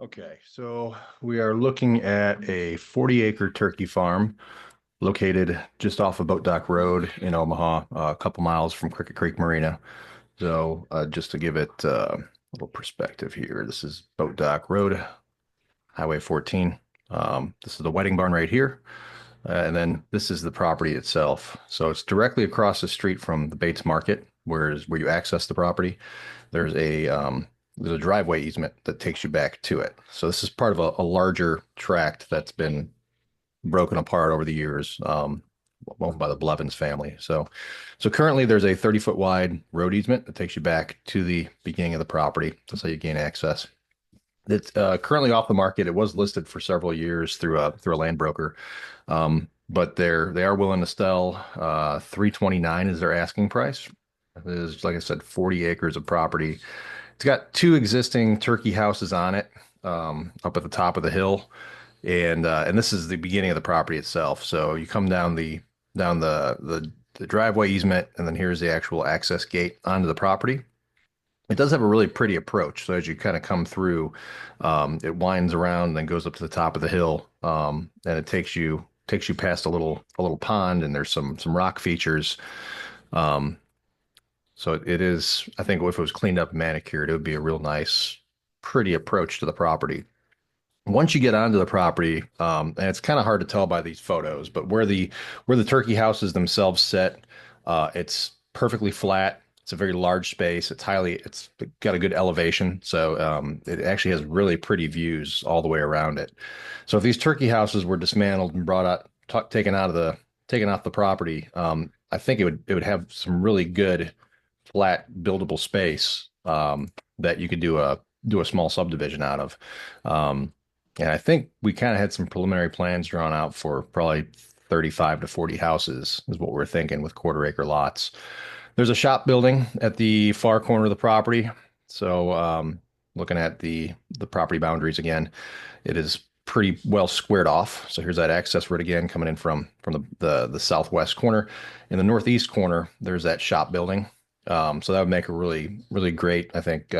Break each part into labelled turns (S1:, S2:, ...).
S1: Okay, so we are looking at a 40-acre turkey farm located just off of Boat Dock Road in Omaha, a couple miles from Cricket Creek Marina. So, just to give it a little perspective here, this is Boat Dock Road, Highway 14. This is the wedding barn right here, and then this is the property itself. So it's directly across the street from the Bates Market, where you access the property. There's a driveway easement that takes you back to it. So this is part of a larger tract that's been broken apart over the years, owned by the Blevins family. So currently there's a 30-foot wide road easement that takes you back to the beginning of the property. That's how you gain access. It's currently off the market. It was listed for several years through a land broker, but they are willing to sell. 329 is their asking price. It is, like I said, 40 acres of property. It's got two existing turkey houses on it, up at the top of the hill, and this is the beginning of the property itself. So you come down the driveway easement, and then here's the actual access gate onto the property. It does have a really pretty approach. So as you kind of come through, it winds around and then goes up to the top of the hill, and it takes you past a little pond, and there's some rock features. Um, so it is, I think if it was cleaned up and manicured, it would be a real nice, pretty approach to the property. Once you get onto the property, and it's kind of hard to tell by these photos, but where the turkey houses themselves sit, it's perfectly flat. It's a very large space. It's got a good elevation, so it actually has really pretty views all the way around it. So if these turkey houses were dismantled and brought out, taken off the property, I think it would have some really good flat buildable space, that you could do a small subdivision out of. And I think we kind of had some preliminary plans drawn out for probably 35 to 40 houses is what we're thinking with quarter acre lots. There's a shop building at the far corner of the property. So, looking at the property boundaries again, it is pretty well squared off. So here's that access road again coming in from the southwest corner. In the northeast corner, there's that shop building. So that would make a really great, I think,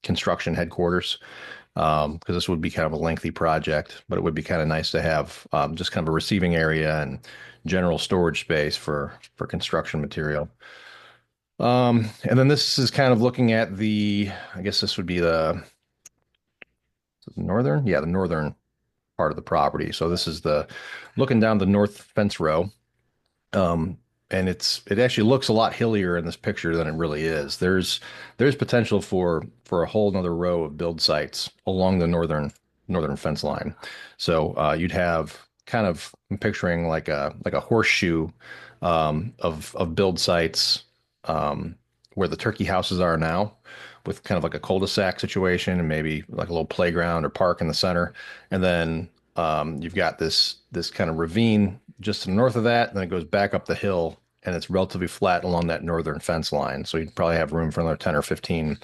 S1: construction headquarters, because this would be kind of a lengthy project, but it would be kind of nice to have, just kind of a receiving area and general storage space for construction material. And then this is kind of looking at I guess this would be the northern, yeah, the northern part of the property. So this is the looking down the north fence row. Um, and it actually looks a lot hillier in this picture than it really is. There's potential for a whole nother row of build sites along the northern fence line. So you'd have kind of, I'm picturing like a horseshoe, of build sites, where the turkey houses are now, with kind of like a cul-de-sac situation and maybe like a little playground or park in the center. And then you've got this kind of ravine just to the north of that, and then it goes back up the hill, and it's relatively flat along that northern fence line. So you'd probably have room for another 10 or 15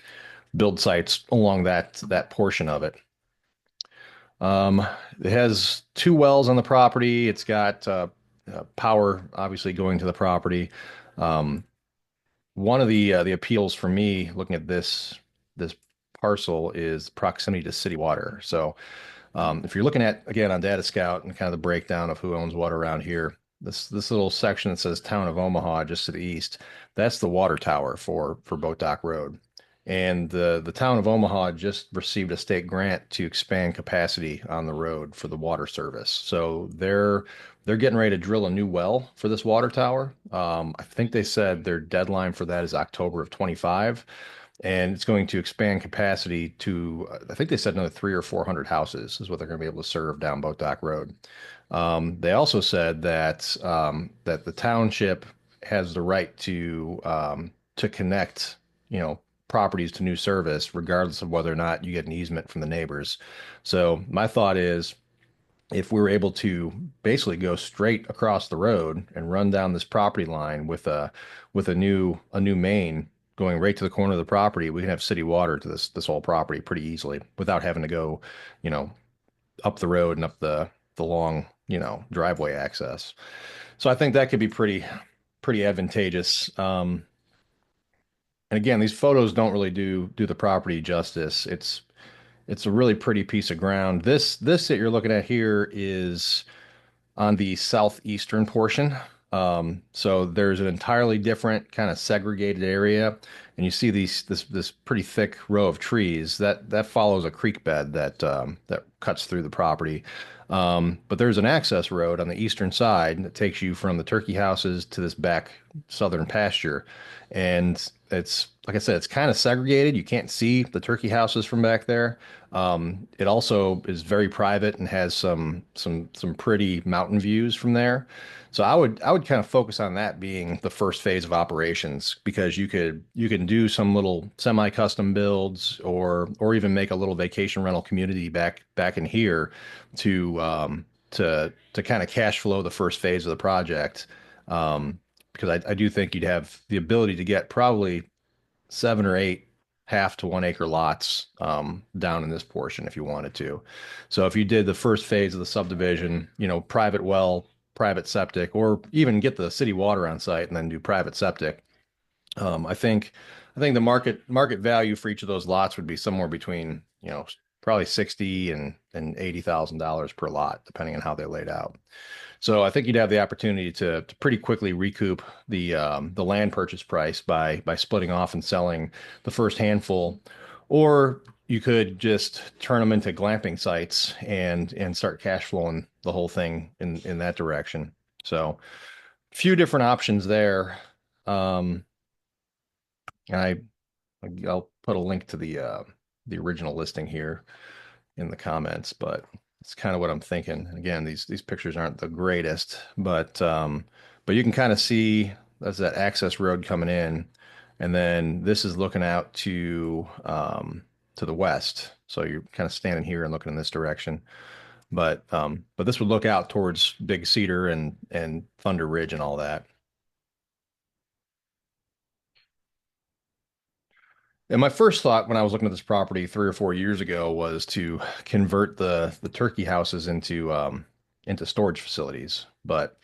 S1: build sites along that portion of it. Um, it has two wells on the property. It's got power obviously going to the property. Um, One of the appeals for me looking at this parcel is proximity to city water. So, if you're looking at, again, on Data Scout and kind of the breakdown of who owns what around here, this little section that says Town of Omaha just to the east, that's the water tower for Boat Dock Road. And the Town of Omaha just received a state grant to expand capacity on the road for the water service. So they're getting ready to drill a new well for this water tower. I think they said their deadline for that is October of 25, and it's going to expand capacity to, I think they said another 300 or 400 houses is what they're going to be able to serve down Boat Dock Road. They also said that the township has the right to connect, properties to new service, regardless of whether or not you get an easement from the neighbors. So my thought is, if we were able to basically go straight across the road and run down this property line with a new main going right to the corner of the property, we can have city water to this whole property pretty easily without having to go, you know, up the road and up the long, driveway access. So I think that could be pretty advantageous. And again, these photos don't really do the property justice. It's a really pretty piece of ground. This that you're looking at here is on the southeastern portion. So there's an entirely different kind of segregated area, and you see this pretty thick row of trees that follows a creek bed that cuts through the property. But there's an access road on the eastern side that takes you from the turkey houses to this back southern pasture, and it's like I said, it's kind of segregated. You can't see the turkey houses from back there. It also is very private and has some pretty mountain views from there. So I would kind of focus on that being the first phase of operations because you can do some little semi-custom builds or even make a little vacation rental community back in here to kind of cash flow the first phase of the project. Because I do think you'd have the ability to get probably 7 or 8 half to 1 acre lots down in this portion if you wanted to. So if you did the first phase of the subdivision, private well, private septic, or even get the city water on site and then do private septic, um, I think I think the market value for each of those lots would be somewhere between, probably 60 and $80,000 per lot, depending on how they laid out. So I think you'd have the opportunity to pretty quickly recoup the land purchase price by splitting off and selling the first handful, or you could just turn them into glamping sites and start cash flowing the whole thing in that direction. So a few different options there. Um, and I'll put a link to the original listing here in the comments, but it's kind of what I'm thinking. Again, these pictures aren't the greatest, but you can kind of see that's that access road coming in, and then this is looking out to the west. So you're kind of standing here and looking in this direction. But this would look out towards Big Cedar and Thunder Ridge and all that. And my first thought when I was looking at this property 3 or 4 years ago was to convert the turkey houses into storage facilities. But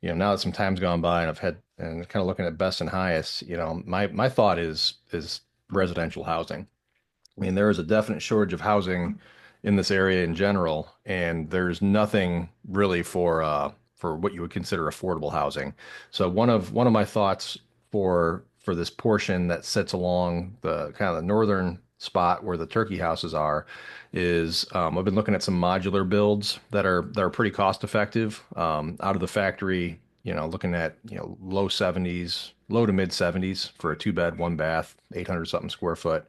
S1: now that some time's gone by and I've had and kind of looking at best and highest, my thought is residential housing. I mean, there is a definite shortage of housing in this area in general, and there's nothing really for what you would consider affordable housing. So one of my thoughts for this portion that sits along the kind of the northern spot where the turkey houses are is I've been looking at some modular builds that are pretty cost effective out of the factory. Looking at low 70s, low to mid 70s for a 2 bed, 1 bath, 800 something square foot.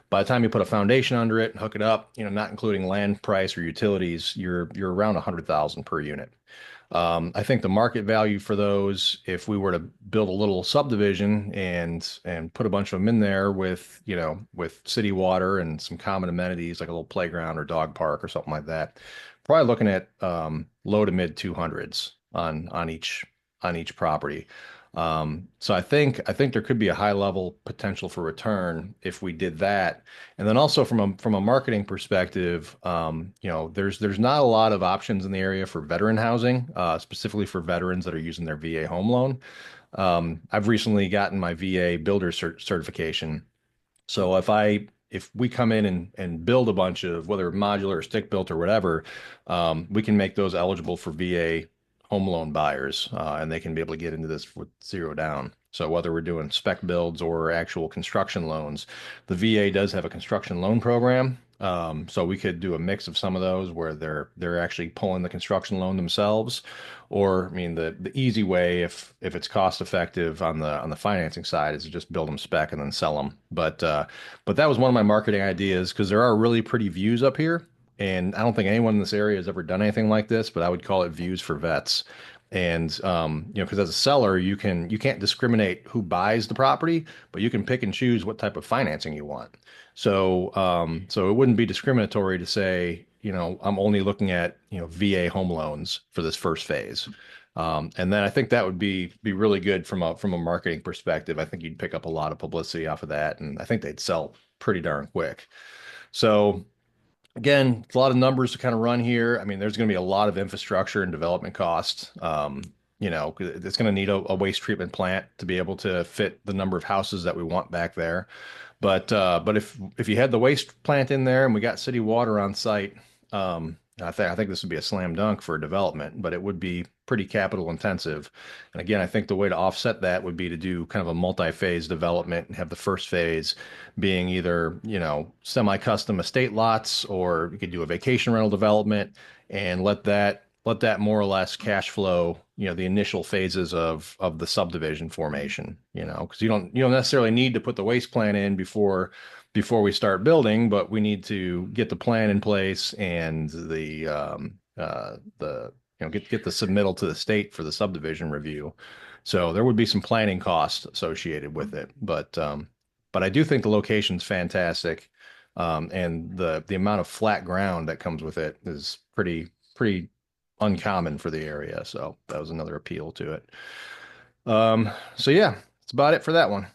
S1: By the time you put a foundation under it and hook it up, not including land price or utilities, you're around 100,000 per unit. I think the market value for those, if we were to build a little subdivision and put a bunch of them in there with city water and some common amenities like a little playground or dog park or something like that, probably looking at low to mid 200s on each property. So I think there could be a high level potential for return if we did that. And then also from a marketing perspective, there's not a lot of options in the area for veteran housing, specifically for veterans that are using their VA home loan. I've recently gotten my VA builder certification, so if we come in and build a bunch of whether modular or stick built or whatever, we can make those eligible for VA home loan buyers, and they can be able to get into this with zero down. So whether we're doing spec builds or actual construction loans, the VA does have a construction loan program. So we could do a mix of some of those where they're actually pulling the construction loan themselves, or I mean the easy way if it's cost effective on the financing side is to just build them spec and then sell them. But that was one of my marketing ideas because there are really pretty views up here, and I don't think anyone in this area has ever done anything like this, but I would call it views for vets. And because as a seller, you can't discriminate who buys the property, but you can pick and choose what type of financing you want. So it wouldn't be discriminatory to say, I'm only looking at, VA home loans for this first phase. And then I think that would be really good from a marketing perspective. I think you'd pick up a lot of publicity off of that, and I think they'd sell pretty darn quick. So again, it's a lot of numbers to kind of run here. I mean, there's going to be a lot of infrastructure and development costs. It's going to need a waste treatment plant to be able to fit the number of houses that we want back there. But if you had the waste plant in there and we got city water on site, I think this would be a slam dunk for development, but it would be pretty capital intensive. And again, I think the way to offset that would be to do kind of a multi-phase development and have the first phase being either, semi-custom estate lots, or you could do a vacation rental development and let that more or less cash flow, the initial phases of the subdivision formation, because you don't necessarily need to put the waste plan in before we start building, but we need to get the plan in place and get the submittal to the state for the subdivision review. So there would be some planning costs associated with it, but I do think the location's fantastic, and the amount of flat ground that comes with it is pretty uncommon for the area. So that was another appeal to it. So yeah, that's about it for that one.